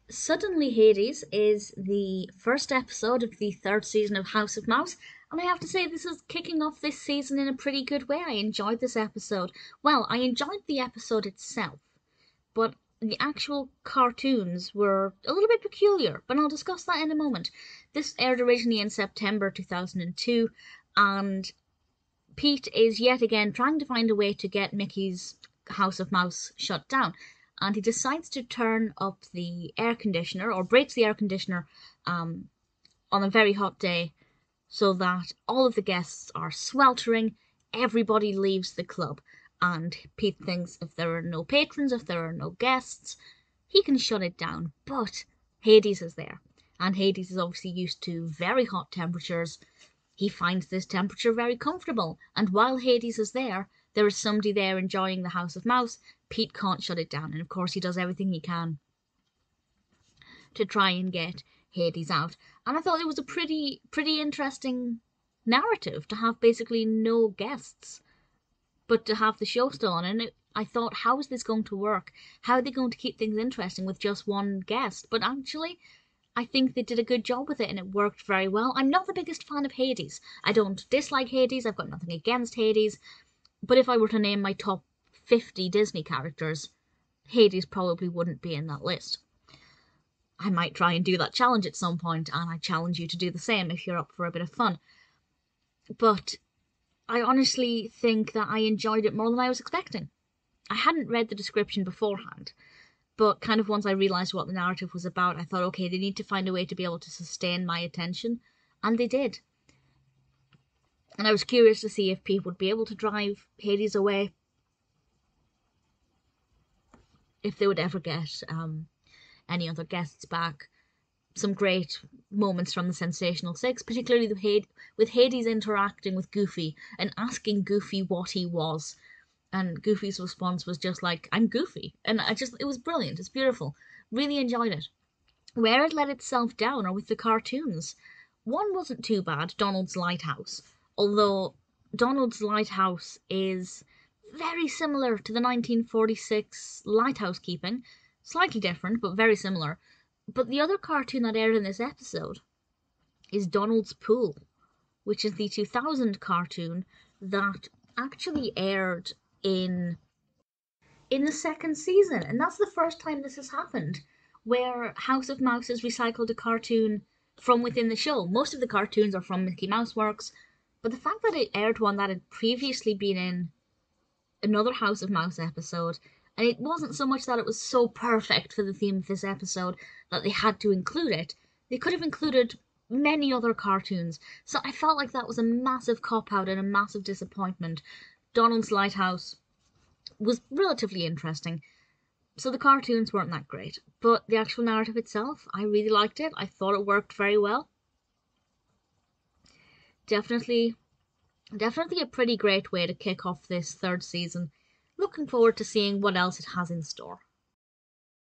Suddenly Hades is the first episode of the third season of House of Mouse, and I have to say this is kicking off this season in a pretty good way. I enjoyed this episode. Well, I enjoyed the episode itself, but the actual cartoons were a little bit peculiar, but I'll discuss that in a moment. This aired originally in September 2002, and Pete is yet again trying to find a way to get Mickey's House of Mouse shut down. And he decides to turn up the air conditioner, or breaks the air conditioner um, on a very hot day, so that all of the guests are sweltering. Everybody leaves the club. And Pete thinks if there are no patrons, if there are no guests, he can shut it down. But Hades is there. And Hades is obviously used to very hot temperatures. He finds this temperature very comfortable, and while Hades is there is somebody there enjoying the House of Mouse. Pete can't shut it down, and of course he does everything he can to try and get Hades out. And I thought it was a pretty interesting narrative to have basically no guests, but to have the show still on. And I thought, how is this going to work? How are they going to keep things interesting with just one guest? But actually, I think they did a good job with it and it worked very well. I'm not the biggest fan of Hades. I don't dislike Hades, I've got nothing against Hades, but if I were to name my top 50 Disney characters, Hades probably wouldn't be in that list. I might try and do that challenge at some point, and I challenge you to do the same if you're up for a bit of fun. But I honestly think that I enjoyed it more than I was expecting. I hadn't read the description beforehand, but kind of once I realised what the narrative was about, I thought, okay, they need to find a way to be able to sustain my attention, and they did. And I was curious to see if Pete would be able to drive Hades away, if they would ever get any other guests back. Some great moments from the Sensational Six, particularly with Hades interacting with Goofy and asking Goofy what he was. And Goofy's response was just like, I'm Goofy. And it was brilliant. It's beautiful. Really enjoyed it. Where it let itself down are with the cartoons. One wasn't too bad, Donald's Lighthouse. Although Donald's Lighthouse is very similar to the 1946 Lighthouse Keeping. Slightly different, but very similar. But the other cartoon that aired in this episode is Donald's Pool, which is the 2000 cartoon that actually aired in the second season. And that's the first time this has happened, where House of Mouse has recycled a cartoon from within the show. Most of the cartoons are from Mickey Mouse Works, but the fact that it aired one that had previously been in another House of Mouse episode, and it wasn't so much that it was so perfect for the theme of this episode that they had to include it. They could have included many other cartoons. So I felt like that was a massive cop out and a massive disappointment. Donald's Lighthouse was relatively interesting. So the cartoons weren't that great, but the actual narrative itself, I really liked it. I thought it worked very well. Definitely, definitely a pretty great way to kick off this third season. Looking forward to seeing what else it has in store.